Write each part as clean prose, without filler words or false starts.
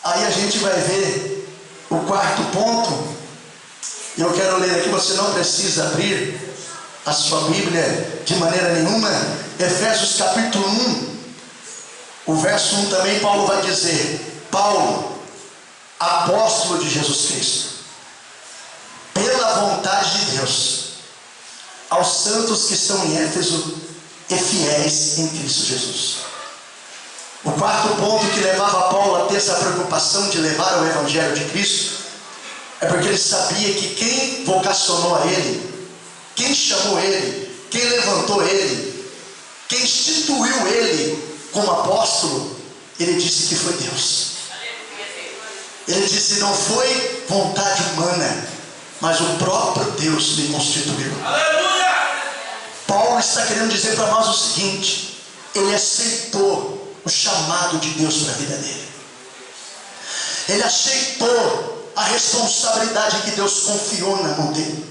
Aí a gente vai ver o quarto ponto. Eu quero ler aqui, você não precisa abrir a sua Bíblia de maneira nenhuma. Efésios capítulo 1, o verso 1 também, Paulo vai dizer: Paulo, apóstolo de Jesus Cristo, pela vontade de Deus, aos santos que estão em Éfeso e fiéis em Cristo Jesus. O quarto ponto que levava Paulo a ter essa preocupação de levar o Evangelho de Cristo é porque ele sabia que quem vocacionou a ele, quem chamou ele, quem levantou ele, quem instituiu ele como apóstolo, ele disse que foi Deus. Ele disse: não foi vontade humana, mas o próprio Deus me constituiu. Paulo está querendo dizer para nós o seguinte: ele aceitou o chamado de Deus para a vida dele. Ele aceitou a responsabilidade que Deus confiou na mão dele.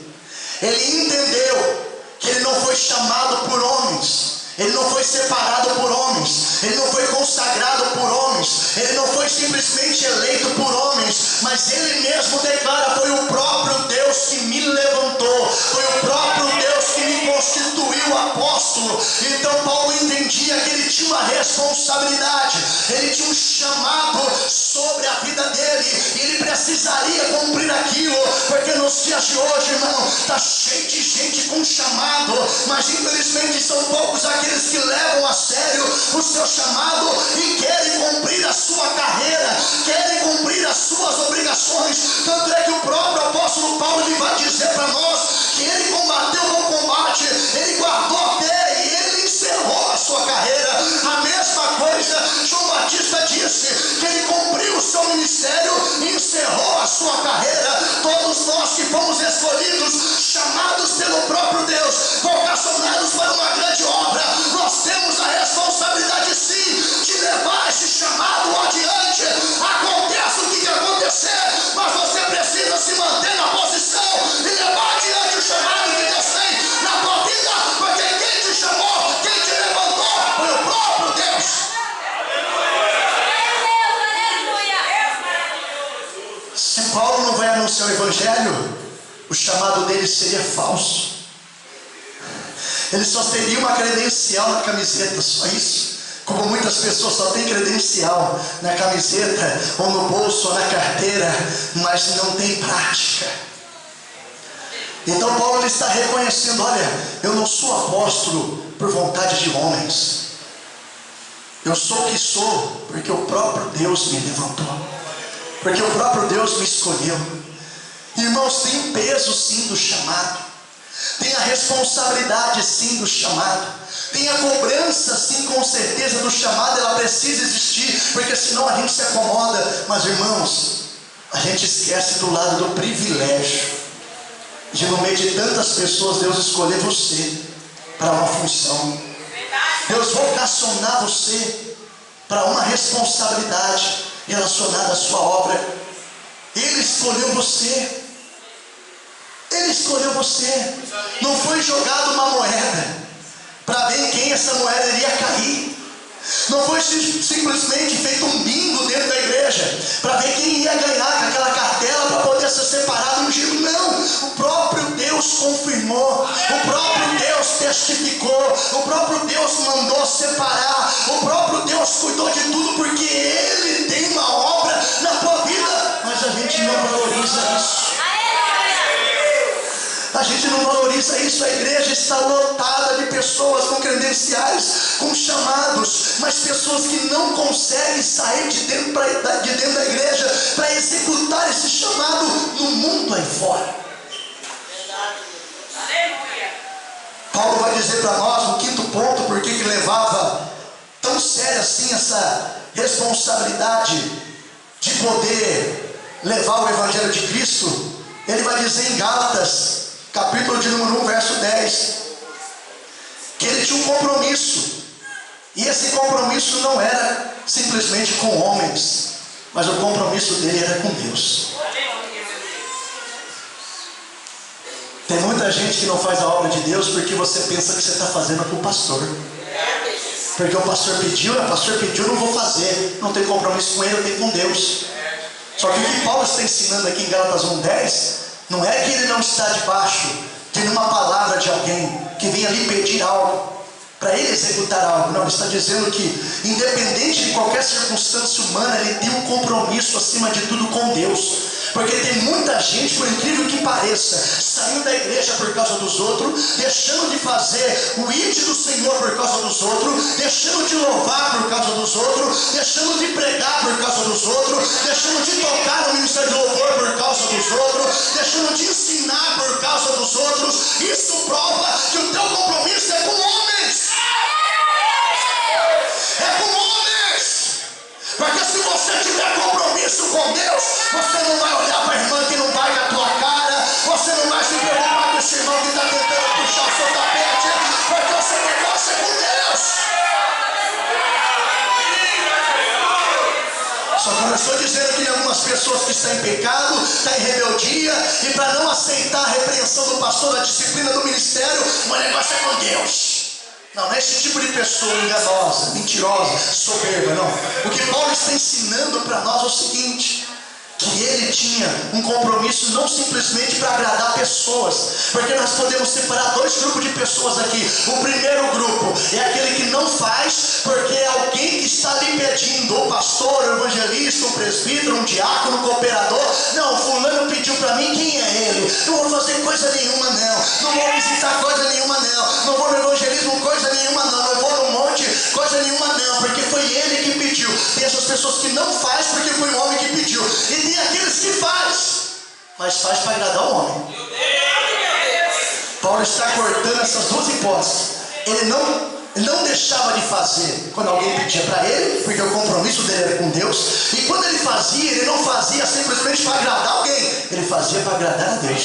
Ele entendeu que ele não foi chamado por homens, ele não foi separado por homens, ele não foi consagrado por homens, ele não foi simplesmente eleito por homens, mas ele mesmo declara: foi o próprio Deus que me levantou, foi o próprio Deus que me constituiu apóstolo. Então Paulo entendia que ele tinha uma responsabilidade, ele tinha um chamado sobre a vida dele, e ele precisaria cumprir aquilo, porque nos dias de hoje, irmão, está cheio de gente com chamado, mas infelizmente são poucos aqueles que levam a sério o seu chamado e querem cumprir a sua carreira, querem cumprir as suas obrigações. Tanto é que o próprio apóstolo Paulo, ele vai dizer para nós que ele combateu o bom combate, ele guardou a fé e ele encerrou a sua carreira. A mesma coisa João Batista disse, que ele cumpriu o seu ministério e encerrou a sua carreira. Todos nós que fomos escolhidos, chamados pelo próprio Deus, vocacionados para uma grande obra, nós temos a responsabilidade sim de levar esse chamado adiante. Aconteça o que acontecer, mas você precisa se manter na posição e levar adiante o chamado que Deus tem na tua vida, porque quem te chamou, quem te levantou, foi o próprio Deus. Se Paulo não vai anunciar o Evangelho, o chamado dele seria falso. Ele só teria uma credencial na camiseta, só isso. Como muitas pessoas só têm credencial na camiseta, ou no bolso, ou na carteira, mas não tem prática. Então Paulo está reconhecendo: olha, eu não sou apóstolo por vontade de homens, eu sou o que sou porque o próprio Deus me levantou, porque o próprio Deus me escolheu. Irmãos, tem peso sim do chamado, tem a responsabilidade sim do chamado, tem a cobrança sim, com certeza, do chamado. Ela precisa existir, porque senão a gente se acomoda. Mas irmãos, a gente esquece do lado do privilégio de, no meio de tantas pessoas, Deus escolher você para uma função, Deus vocacionar você para uma responsabilidade relacionada à sua obra. Ele escolheu você, ele escolheu você. Não foi jogado uma moeda para ver em quem essa moeda iria cair, não foi simplesmente feito um bingo dentro da igreja para ver quem ia ganhar com aquela cartela para poder ser separado no giro. Não, o próprio Deus confirmou, o próprio Deus testificou, o próprio Deus mandou separar, o próprio Deus cuidou de tudo, porque Ele tem uma obra na tua vida. Mas a gente não valoriza isso. A gente não valoriza isso. A igreja está lotada de pessoas com credenciais, com chamados, mas pessoas que não conseguem sair de dentro da igreja para executar esse chamado no mundo aí fora. Paulo vai dizer para nós no quinto ponto por que levava tão séria assim essa responsabilidade de poder levar o Evangelho de Cristo. Ele vai dizer em Gálatas, capítulo de número 1, verso 10, que ele tinha um compromisso, e esse compromisso não era simplesmente com homens, mas o compromisso dele era com Deus. Tem muita gente que não faz a obra de Deus porque você pensa que você está fazendo com o pastor, porque o pastor pediu, não vou fazer. Não tem compromisso com ele, eu tenho com Deus. Só que o que Paulo está ensinando aqui em Gálatas 1:10 não é que ele não está debaixo de uma palavra de alguém que venha lhe pedir algo para ele executar algo. Não, ele está dizendo que independente de qualquer circunstância humana, ele tem um compromisso acima de tudo com Deus. Porque tem muita gente, por incrível que pareça, saindo da igreja por causa dos outros, deixando de fazer o ide do Senhor por causa dos outros, deixando de louvar por causa dos outros, deixando de pregar por causa dos outros, deixando de tocar no ministério de louvor por causa dos outros, deixando de ensinar por causa dos outros. Isso prova que o teu compromisso é com homens. É com homens. Porque se você tiver compromisso com Deus, você não vai olhar para a irmã que não vai na tua cara, você não vai se preocupar com esse irmão que está tentando puxar o seu tapete, porque o seu negócio é com Deus. Só que eu estou dizendo que tem algumas pessoas que estão em pecado, estão em rebeldia, e para não aceitar a repreensão do pastor, da disciplina do ministério, o negócio é com Deus. Não, não é esse tipo de pessoa enganosa, mentirosa, soberba, não. O que Paulo está ensinando para nós é o seguinte: que ele tinha um compromisso não simplesmente para agradar pessoas, porque nós podemos separar dois grupos de pessoas aqui. O primeiro grupo é aquele que não faz porque é alguém que está lhe pedindo, o pastor, o evangelista, um presbítero, um diácono, um cooperador. Não, fulano pediu para mim, quem é ele? Não vou fazer coisa nenhuma não, não vou visitar coisa nenhuma não vou no evangelismo coisa nenhuma não vou no monte coisa nenhuma não, porque foi ele que pediu. Tem essas pessoas que não faz porque foi o homem que pediu, e tem aqueles que faz, mas faz para agradar o homem. Paulo está cortando essas duas hipóteses. Ele não deixava de fazer quando alguém pedia para ele, porque o compromisso dele era com Deus, e quando ele fazia, ele não fazia simplesmente para agradar alguém, ele fazia para agradar a Deus.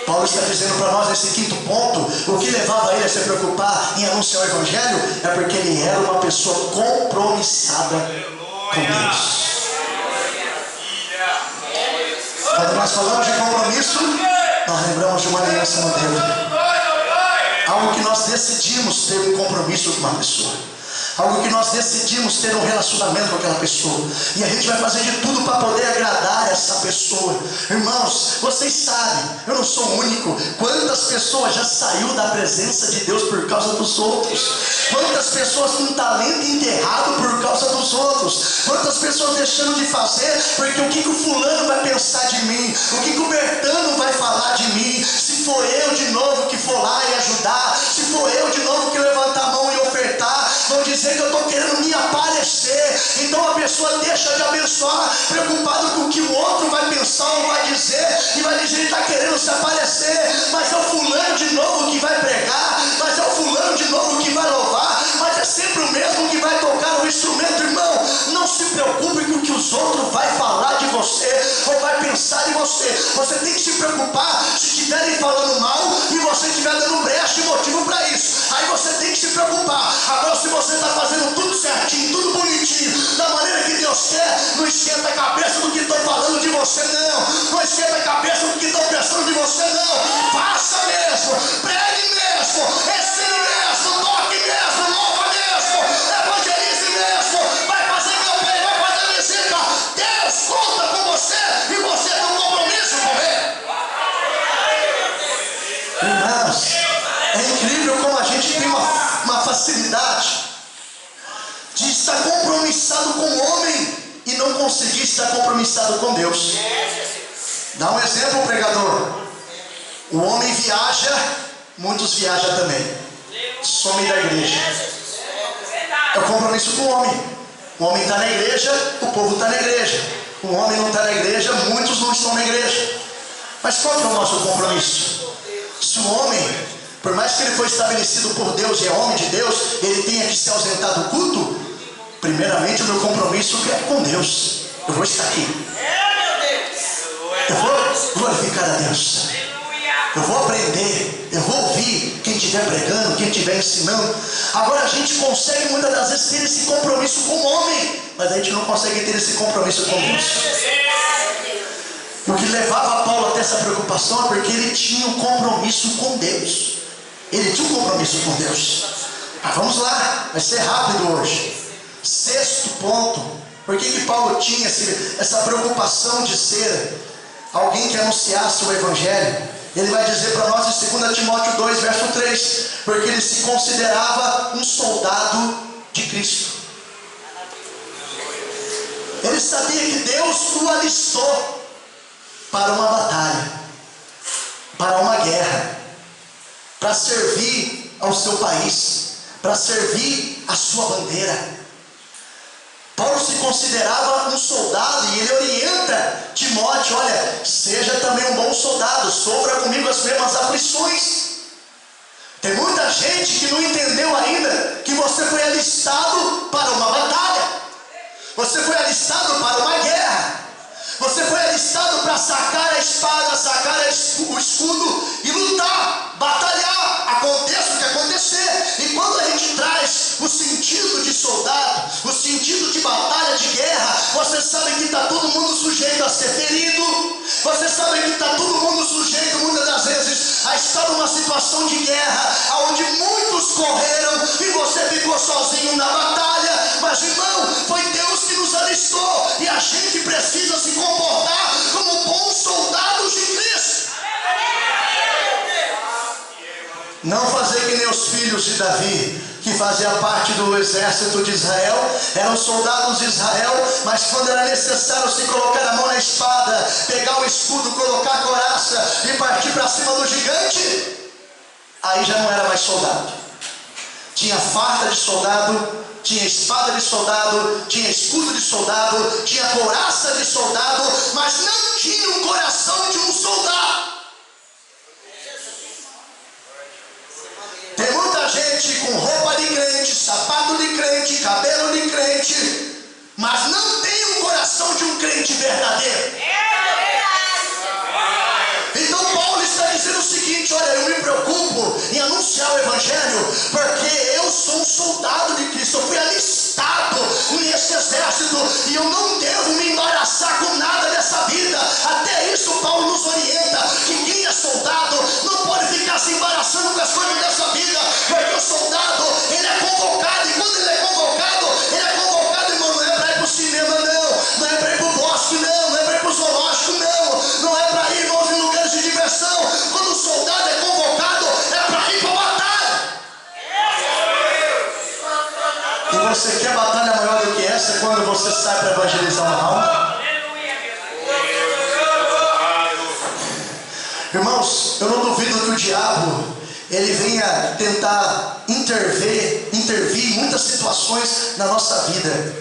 Paulo está dizendo para nós nesse quinto ponto, o que levava ele a se preocupar em anunciar o evangelho é porque ele era uma pessoa compromissada com Deus. Quando nós falamos de compromisso, nós lembramos de uma aliança no dedo, algo que nós decidimos ter um compromisso com uma pessoa, algo que nós decidimos ter um relacionamento com aquela pessoa, e a gente vai fazer de tudo para poder agradar essa pessoa. Irmãos, vocês sabem, eu não sou o único. Quantas pessoas já saiu da presença de Deus por causa dos outros? Quantas pessoas com talento enterrado por causa dos outros? Quantas pessoas deixando de fazer porque o que o fulano vai pensar de mim? O que o Bertano vai falar de mim? Se for eu de novo que for lá e ajudar, se for eu de novo que levantar a mão e ofertar, vão dizer que eu estou querendo me aparecer. Então a pessoa deixa de abençoar, preocupado com o que o outro vai pensar ou vai dizer, e vai dizer que está querendo se aparecer. Mas é o fulano de novo que vai pregar, mas é o fulano de novo que vai louvar, mas é sempre o mesmo que vai tocar o instrumento. Irmão, não se preocupe com o que os outros vão falar de você ou vai pensar de você. Você tem que se preocupar se estiverem falando mal e você estiver dando brecha e motivo para isso. Aí você tem que se preocupar. Agora, se você está fazendo tudo certinho, tudo bonitinho, da maneira que Deus quer, não esquenta a cabeça do que estão falando de você, não esquenta a cabeça do que estão pensando de você, não. Faça mesmo, pregue mesmo, ensine mesmo, toque mesmo, louva mesmo, evangelize mesmo, vai fazer campanha, vai fazer visita. Deus conta com você e você tem um compromisso com Ele. Irmãos, é incrível como a gente tem uma facilidade de estar compromissado com o homem e não conseguir estar compromissado com Deus. Dá um exemplo, pregador. O homem viaja, muitos viajam também, some da igreja. É o compromisso com o homem. O homem está na igreja, o povo está na igreja. O homem não está na igreja, muitos não estão na igreja. Mas qual que é o nosso compromisso? Se o homem, por mais que ele foi estabelecido por Deus e é homem de Deus, ele tenha que se ausentar do culto, primeiramente o meu compromisso é com Deus. Eu vou estar aqui, eu vou glorificar a Deus, eu vou aprender, eu vou ouvir quem estiver pregando, quem estiver ensinando. Agora a gente consegue muitas das vezes ter esse compromisso com o homem, mas a gente não consegue ter esse compromisso com Deus. O que levava Paulo até essa preocupação é porque ele tinha um compromisso com Deus. Ele tinha um compromisso com Deus. Mas vamos lá, vai ser rápido hoje. Sexto ponto, por que Paulo tinha essa preocupação de ser alguém que anunciasse o Evangelho? Ele vai dizer para nós em 2 Timóteo 2, verso 3, porque ele se considerava um soldado de Cristo. Ele sabia que Deus o alistou para uma batalha, para uma guerra, para servir ao seu país, para servir a sua bandeira. Paulo se considerava um soldado e ele orienta Timóteo: olha, seja também um bom soldado, sofra comigo as mesmas aflições. Tem muita gente que não entendeu ainda que você foi alistado para uma batalha, você foi alistado para uma guerra, você foi alistado para sacar a espada, sacar o escudo e lutar, batalhar, aconteça o que acontecer. E quando a gente traz o sentido de soldado, o sentido de batalha, de guerra, você sabe que está todo mundo sujeito a ser ferido, você sabe que está todo mundo sujeito muitas das vezes a estar numa situação de guerra, onde muitos correram e você ficou sozinho na batalha. Mas irmão, foi Deus que nos alistou e a gente precisa se comportar como bons soldados de Cristo. Não fazer que nem os filhos de Davi, que fazia parte do exército de Israel, eram soldados de Israel, mas quando era necessário se colocar a mão na espada, pegar o escudo, colocar a couraça e partir para cima do gigante, aí já não era mais soldado. Tinha farda de soldado, tinha espada de soldado, tinha escudo de soldado, tinha couraça de soldado, mas não tinha o coração de um soldado. Tem muita gente com roupa de crente, sapato de crente, cabelo de crente, mas não tem o coração de um crente verdadeiro. Então Paulo está dizendo o seguinte: olha, eu me preocupo em anunciar o Evangelho, porque eu sou um soldado de Cristo, eu fui alistado nesse exército e eu não devo me embaraçar com nada dessa vida. Até isso Paulo nos orienta, que quem é soldado não pode ficar se embaraçando com as coisas dessa vida, porque o soldado, ele é convocado, e quando ele é convocado, irmão, não é para ir para o cinema, não é para ir para o bosque, não é para ir para o zoológico, não é para ir, irmãos, em lugares de diversão. Quando o soldado é convocado, é para ir para a batalha. E você quer batalha maior do que essa quando você sai para evangelizar uma alma? Irmãos, eu não duvido que o diabo ele venha tentar intervir em muitas situações na nossa vida,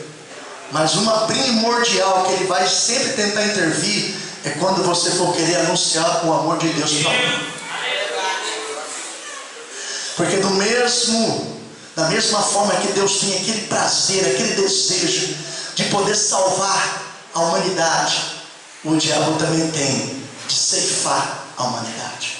mas uma primordial que ele vai sempre tentar intervir é quando você for querer anunciar o amor de Deus para alguém. Porque da mesma forma que Deus tem aquele prazer, aquele desejo de poder salvar a humanidade, o diabo também tem de ceifar a humanidade.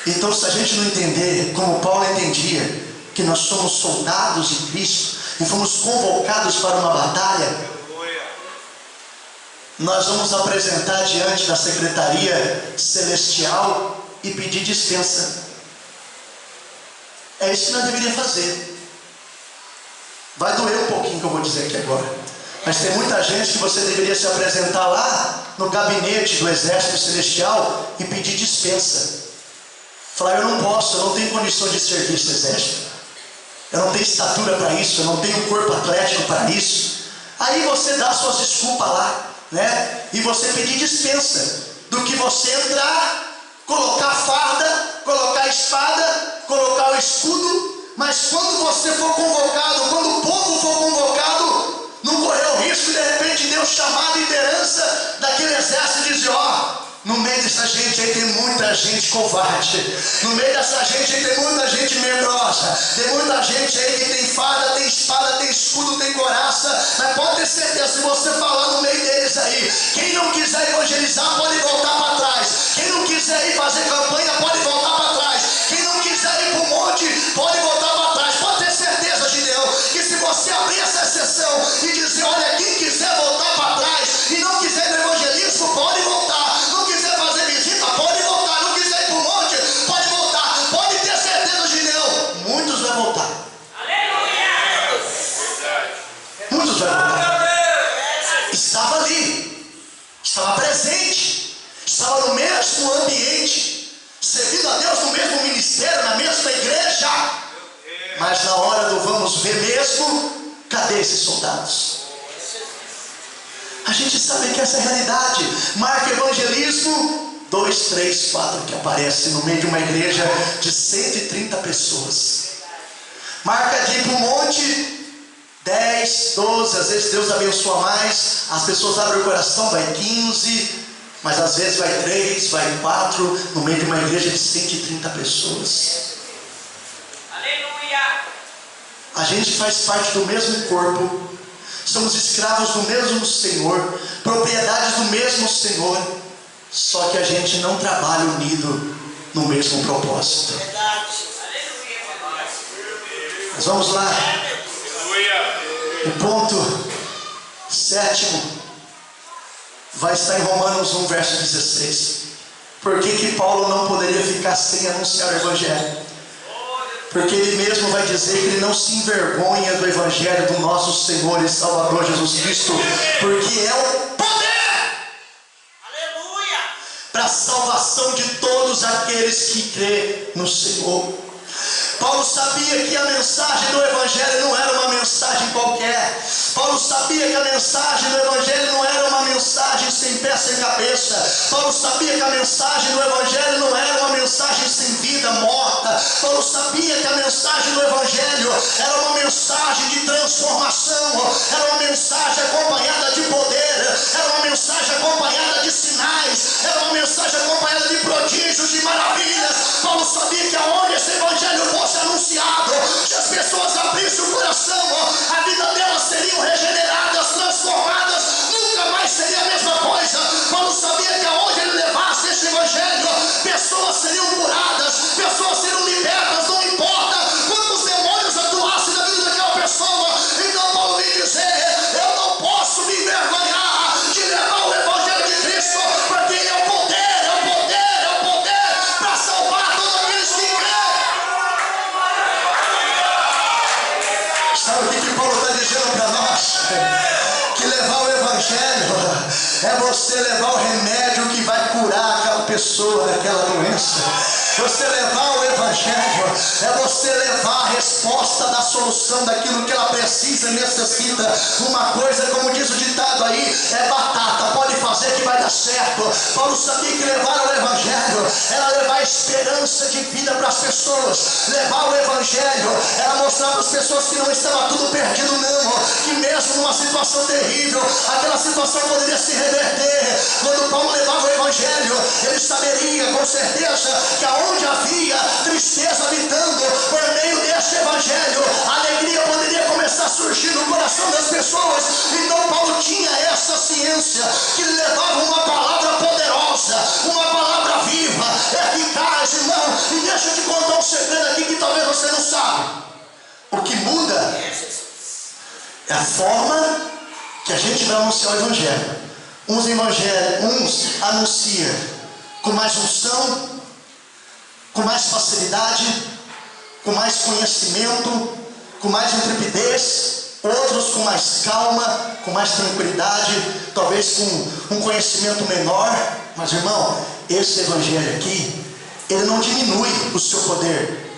Então, se a gente não entender como Paulo entendia, que nós somos soldados de Cristo e fomos convocados para uma batalha, nós vamos apresentar diante da secretaria celestial e pedir dispensa. É isso que nós deveríamos fazer. Vai doer um pouquinho que eu vou dizer aqui agora, mas tem muita gente que você deveria se apresentar lá no gabinete do exército celestial e pedir dispensa. Falar: eu não posso, eu não tenho condições de servir esse exército, eu não tenho estatura para isso, eu não tenho corpo atlético para isso. Aí você dá suas desculpas lá, né? E você pedir dispensa do que você entrar, colocar a farda, colocar a espada, colocar o escudo. Mas quando você for convocado, quando o povo for convocado, não correr o risco de repente Deus chamar a liderança daquele exército e dizer: ó, no meio dessa gente aí tem muita gente covarde, no meio dessa gente aí tem muita gente medrosa, tem muita gente aí que tem farda, tem espada, tem escudo, tem couraça. Mas pode ter certeza, se você falar no meio deles aí, quem não quiser evangelizar pode voltar para trás, quem não quiser ir fazer campanha pode voltar para trás, quem não quiser ir para o monte pode voltar para trás. Pode ter certeza, Gideão, que se você abrir essa exceção e dizer: olha, quem quiser voltar para trás e não quiser ir no evangelismo pode voltar, não quiser fazer visita pode voltar, não quiser ir para o monte pode voltar. Pode ter certeza, Gideão, muitos vão voltar. Aleluia! Jesus vai voltar. Estava ali, estava presente, estava no mesmo ambiente, servindo a Deus no mesmo ministério, na mesma igreja. Mas na hora do vamos ver mesmo, cadê esses soldados? A gente sabe que essa é a realidade. Marca Evangelismo 2, 3, 4, que aparece no meio de uma igreja de 130 pessoas. Marca de ir para o monte, 10, 12, às vezes Deus abençoa mais, as pessoas abrem o coração, vai 15, mas às vezes vai 3, vai 4, no meio de uma igreja de 130 pessoas. Aleluia! A gente faz parte do mesmo corpo, somos escravos do mesmo Senhor, propriedades do mesmo Senhor, só que a gente não trabalha unido no mesmo propósito. Mas vamos lá. O ponto 7º vai estar em Romanos 1, verso 16. Por que Paulo não poderia ficar sem anunciar o Evangelho? Porque ele mesmo vai dizer que ele não se envergonha do Evangelho do nosso Senhor e Salvador Jesus Cristo, porque é o poder para a salvação de todos aqueles que crêem no Senhor. Paulo sabia que a mensagem do Evangelho não era uma mensagem qualquer. Paulo sabia que a mensagem do Evangelho não era uma mensagem sem pé, sem cabeça. Paulo sabia que a mensagem do Evangelho não era uma mensagem sem vida, morta. Paulo sabia que a mensagem do Evangelho era uma mensagem de transformação, era uma mensagem acompanhada de poder, era uma mensagem acompanhada de sinais, era uma mensagem acompanhada de prodígios, de maravilhas. Paulo sabia que aonde esse Evangelho fosse anunciado, se as pessoas abrissem o coração, a vida delas seriam regeneradas, transformadas, nunca mais seria a mesma coisa. Paulo sabia que aonde ele levasse esse Evangelho, pessoas seriam curadas, pessoas seriam libertas, não importa quantos demônios atuassem na vida daquela pessoa. Então Paulo vem dizer: eu não posso me envergonhar de levar o Evangelho de Cristo, porque ele é o poder para salvar todos aqueles que creem. Sabe o que Paulo está dizendo para nós? Que levar o Evangelho é você levar o remédio que vai curar aquela pessoa daquela doença. Você levar o Evangelho é você levar a resposta da solução daquilo que ela precisa e necessita. Uma coisa, como diz o ditado aí, é batata, pode fazer que vai dar certo. Paulo sabia que levar o Evangelho era levar esperança de vida para as pessoas. Levar o Evangelho era mostrar para as pessoas que não estava tudo perdido não, que mesmo numa situação terrível, aquela situação poderia se reverter. Quando Paulo levava o Evangelho, ele saberia com certeza que aonde havia tristeza habitando, por meio deste Evangelho, a alegria poderia começar a surgir no coração das pessoas. Então Paulo tinha essa ciência, que ele levava uma palavra poderosa, uma palavra viva, eficaz, irmão. E deixa eu te contar um segredo aqui que talvez você não sabe. O que muda é a forma que a gente vai anunciar o Evangelho. Uns anunciam com mais unção, com mais facilidade, com mais conhecimento, com mais intrepidez. Outros com mais calma, com mais tranquilidade, talvez com um conhecimento menor. Mas irmão, esse Evangelho aqui, ele não diminui o seu poder.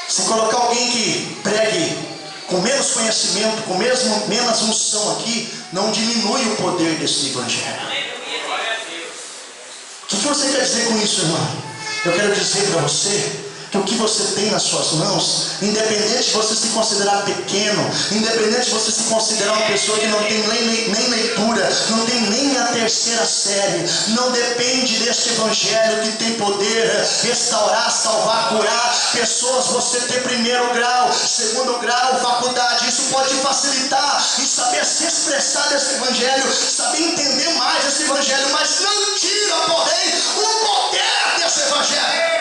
Se colocar alguém que pregue com menos conhecimento, com menos unção aqui, não diminui o poder desse Evangelho. O que você quer dizer com isso, irmão? Eu quero dizer para você que o que você tem nas suas mãos, independente de você se considerar pequeno, independente de você se considerar uma pessoa que não tem nem leitura, não tem nem a terceira série, não depende deste Evangelho que tem poder restaurar, salvar, curar pessoas. Você ter primeiro grau, segundo grau, faculdade, isso pode te facilitar em saber se expressar desse Evangelho, saber entender mais esse Evangelho, mas não tira, porém, o poder desse Evangelho.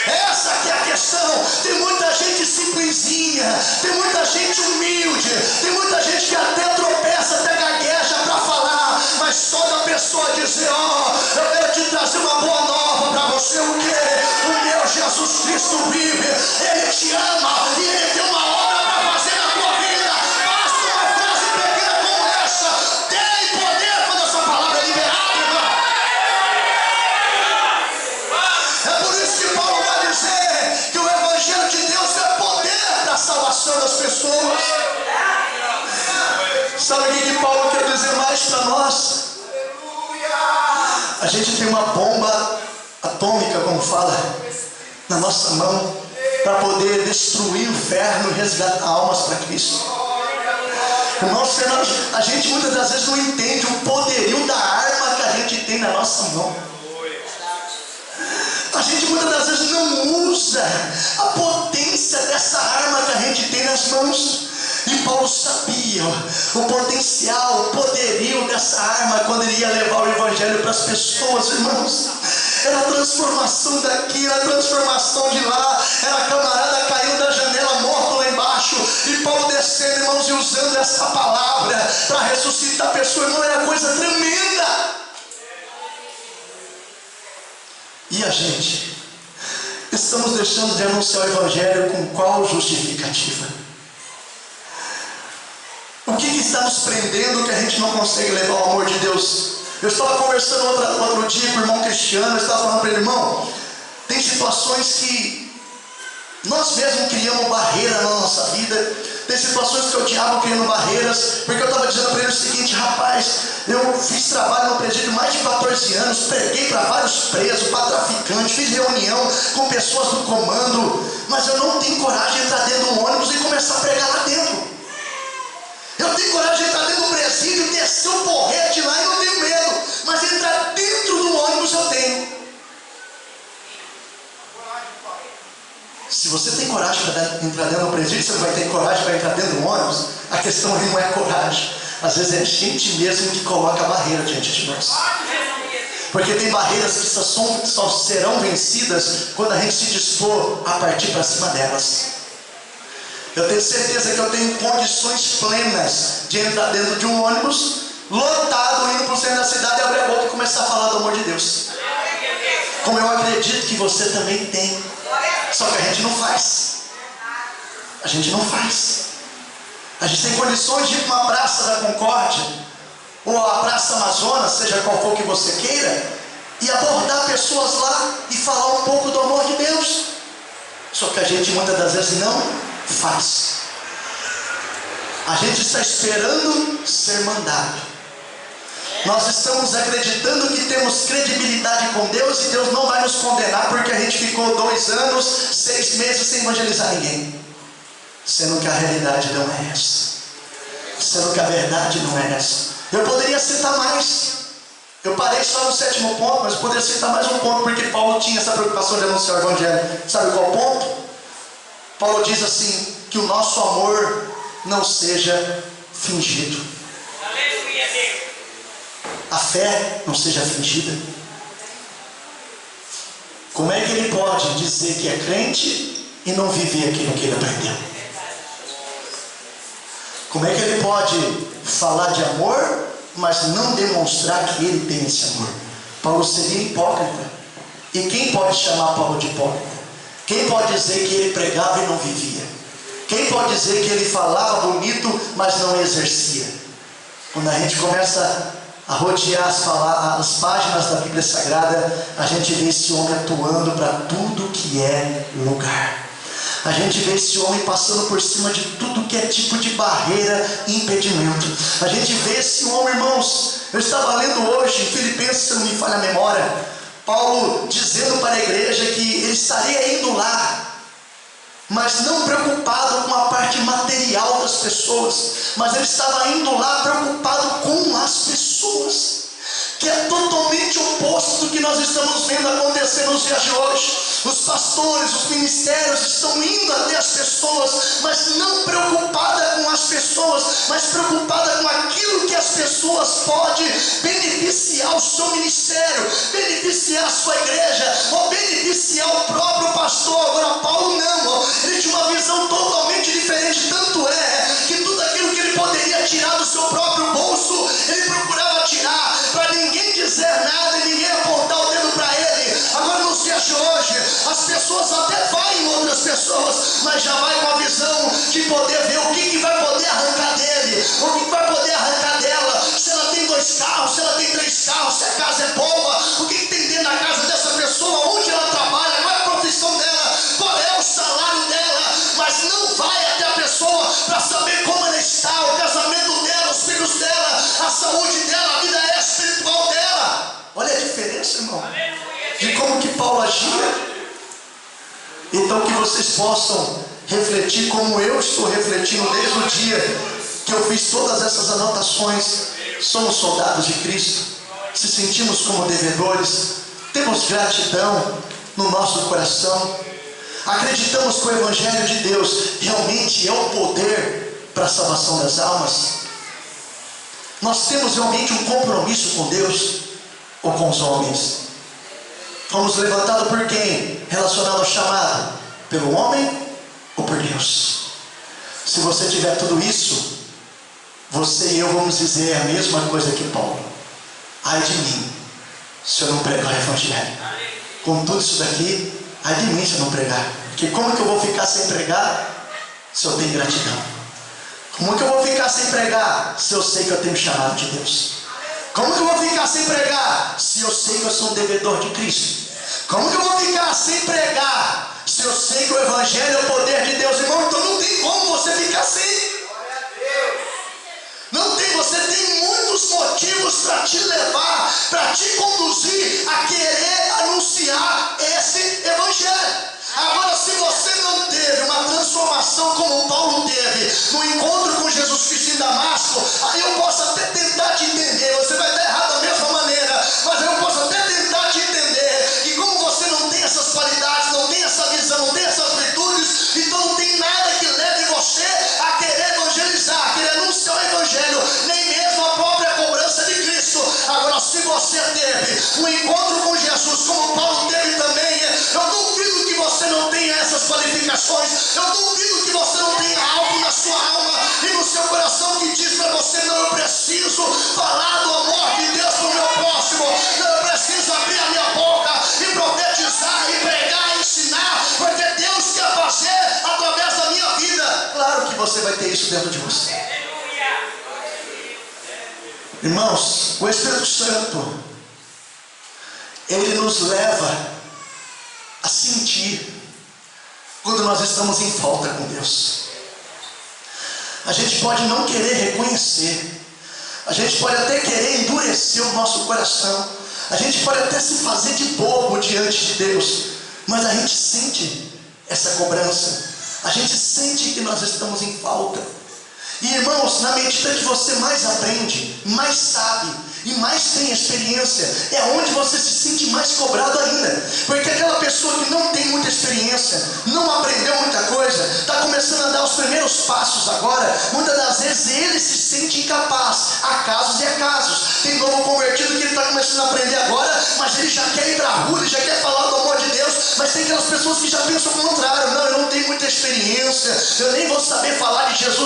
Essa que é a questão. Tem muita gente simplesinha, tem muita gente humilde, tem muita gente que até tropeça, até gagueja para falar, mas toda pessoa dizer: eu quero te trazer uma boa nova para você. O que? O meu Jesus Cristo vive, Ele te ama e Ele tem uma obra para fazer na tua vida. Basta Sabe o que Paulo quer dizer mais para nós? A gente tem uma bomba atômica, como fala, na nossa mão, para poder destruir o inferno e resgatar almas para Cristo. Irmãos, a gente muitas das vezes não entende o poderio da arma que a gente tem na nossa mão. A gente muitas das vezes não usa a potência dessa arma que a gente tem nas mãos. E Paulo sabia o potencial, o poderio dessa arma quando ele ia levar o evangelho para as pessoas, irmãos. Era a transformação daqui, era a transformação de lá, era a camarada caindo da janela morto lá embaixo, e Paulo descendo, irmãos, e usando essa palavra para ressuscitar a pessoa, irmão, era coisa tremenda. E a gente, estamos deixando de anunciar o evangelho com qual justificativa? O que está nos prendendo que a gente não consegue levar o amor de Deus? Eu estava conversando outro dia com o irmão Cristiano, eu estava falando para ele, irmão, tem situações que nós mesmos criamos barreira na nossa vida, tem situações que o diabo criando barreiras, porque eu estava dizendo para ele o seguinte, rapaz, eu fiz trabalho no presídio mais de 14 anos, preguei para vários presos, para traficantes, fiz reunião com pessoas do comando, mas eu não tenho coragem de entrar dentro do ônibus e começar a pregar lá dentro. Eu tenho coragem de entrar dentro do presídio, descer o porrete lá e não tenho medo. Mas entrar dentro do ônibus eu tenho. Se você tem coragem para entrar dentro do presídio, você não vai ter coragem para entrar dentro do ônibus. A questão aí não é coragem. Às vezes é gente mesmo que coloca a barreira diante de nós. Porque tem barreiras que só serão vencidas quando a gente se dispor a partir para cima delas. Eu tenho certeza que eu tenho condições plenas de entrar dentro de um ônibus lotado, indo para o centro da cidade, abrir a boca e começar a falar do amor de Deus. Como eu acredito que você também tem. Só que a gente não faz. A gente não faz. A gente tem condições de ir para uma praça da Concórdia, ou a Praça Amazonas, seja qual for que você queira, e abordar pessoas lá e falar um pouco do amor de Deus. Só que a gente muitas das vezes não faz. A gente está esperando ser mandado. Nós estamos acreditando que temos credibilidade com Deus e Deus não vai nos condenar porque a gente ficou 2 anos, 6 meses sem evangelizar ninguém. Sendo que a realidade não é essa. Sendo que a verdade não é essa. Eu poderia citar mais. Eu parei só no 7º ponto, mas eu poderia citar mais um ponto porque Paulo tinha essa preocupação de anunciar o evangelho. Sabe qual ponto? Paulo diz assim, que o nosso amor não seja fingido. Aleluia, Deus. A fé não seja fingida. Como é que ele pode dizer que é crente e não viver aquilo que ele aprendeu? Como é que ele pode falar de amor, mas não demonstrar que ele tem esse amor? Paulo seria hipócrita. E quem pode chamar Paulo de hipócrita? Quem pode dizer que ele pregava e não vivia? Quem pode dizer que ele falava bonito, mas não exercia? Quando a gente começa a rodear as páginas da Bíblia Sagrada, a gente vê esse homem atuando para tudo que é lugar. A gente vê esse homem passando por cima de tudo que é tipo de barreira e impedimento. A gente vê esse homem, irmãos, eu estava lendo hoje em Filipenses, se não me falha a memória, Paulo dizendo para a igreja que ele estaria indo lá, mas não preocupado com a parte material das pessoas, mas ele estava indo lá preocupado com as pessoas, que é totalmente oposto do que nós estamos vendo acontecer nos dias de hoje. Os pastores, os ministérios estão indo até as pessoas, mas não preocupada com as pessoas, mas preocupada com aquilo que as pessoas podem beneficiar o seu ministério, beneficiar a sua igreja, ou beneficiar o próprio pastor. Agora Paulo não, ele tinha uma visão totalmente diferente, tanto é que tudo aquilo que ele poderia tirar do seu próprio bolso, ele procurava tirar, para ninguém dizer nada e ninguém apontar o dedo para ele. Agora nos dias de hoje, as pessoas até vão em outras pessoas, mas já vai com a visão de poder ver o que vai poder arrancar dele, o que vai poder arrancar dela, se ela tem 2 carros, se ela tem 3 carros, se a casa é boa, o que tem dentro da casa dessa pessoa, onde ela trabalha, qual é a profissão dela, qual é o salário dela, mas não vai até a pessoa para saber como ela está, o casamento dela, os filhos Então que vocês possam refletir como eu estou refletindo desde o dia que eu fiz todas essas anotações. Somos soldados de Cristo, se sentimos como devedores, temos gratidão no nosso coração, acreditamos que o Evangelho de Deus realmente é o poder para a salvação das almas. Nós temos realmente um compromisso com Deus ou com os homens? Fomos levantados por quem? Relacionado ao chamado? Pelo homem ou por Deus? Se você tiver tudo isso, você e eu vamos dizer a mesma coisa que Paulo: ai de mim se eu não pregar o Evangelho. Com tudo isso daqui, ai de mim se eu não pregar. Porque como que eu vou ficar sem pregar se eu tenho gratidão? Como que eu vou ficar sem pregar se eu sei que eu tenho chamado de Deus? Como que eu vou ficar sem pregar se eu sei que eu sou um devedor de Cristo? Como que eu vou ficar sem pregar se eu sei que o Evangelho é o poder de Deus? Irmão, então não tem como você ficar sem. Não tem, você tem muitos motivos para te levar, para te conduzir a querer anunciar esse Evangelho. Agora, se você não teve uma transformação como Paulo teve no encontro com Jesus Cristo em Damasco, aí eu posso até tentar te entender. Você vai estar errado da mesma maneira, mas eu posso até tentar te entender que como você não tem essas qualidades, não tem essa visão, não tem essas virtudes, então não tem nada que leve você a querer evangelizar, a querer anunciar o Evangelho, nem mesmo a própria cobrança de Cristo. Agora, se você teve um encontro com Jesus como Paulo teve também, eu duvido que você não tenha essas qualificações. Eu duvido que você não tenha algo na sua alma e no seu coração que diz para você: não, eu preciso falar do amor de Deus para o meu próximo, não, eu preciso abrir a minha boca e profetizar e pregar e ensinar, porque Deus quer fazer através da minha vida. Claro que você vai ter isso dentro de você. Irmãos, o Espírito Santo, ele nos leva a sentir quando nós estamos em falta com Deus. A gente pode não querer reconhecer, a gente pode até querer endurecer o nosso coração, a gente pode até se fazer de bobo diante de Deus, mas a gente sente essa cobrança, a gente sente que nós estamos em falta. E irmãos, na medida que você mais aprende, mais sabe e mais tem experiência, é onde você se sente mais cobrado ainda. Porque aquela pessoa que não tem muita experiência, não aprendeu muita coisa, está começando a dar os primeiros passos agora, muitas das vezes ele se sente incapaz. Há casos e há casos. Tem novo convertido que ele está começando a aprender agora, mas ele já quer ir para a rua, ele já quer falar do amor de Deus. Mas tem aquelas pessoas que já pensam o contrário: não, eu não tenho muita experiência, eu nem vou saber falar de Jesus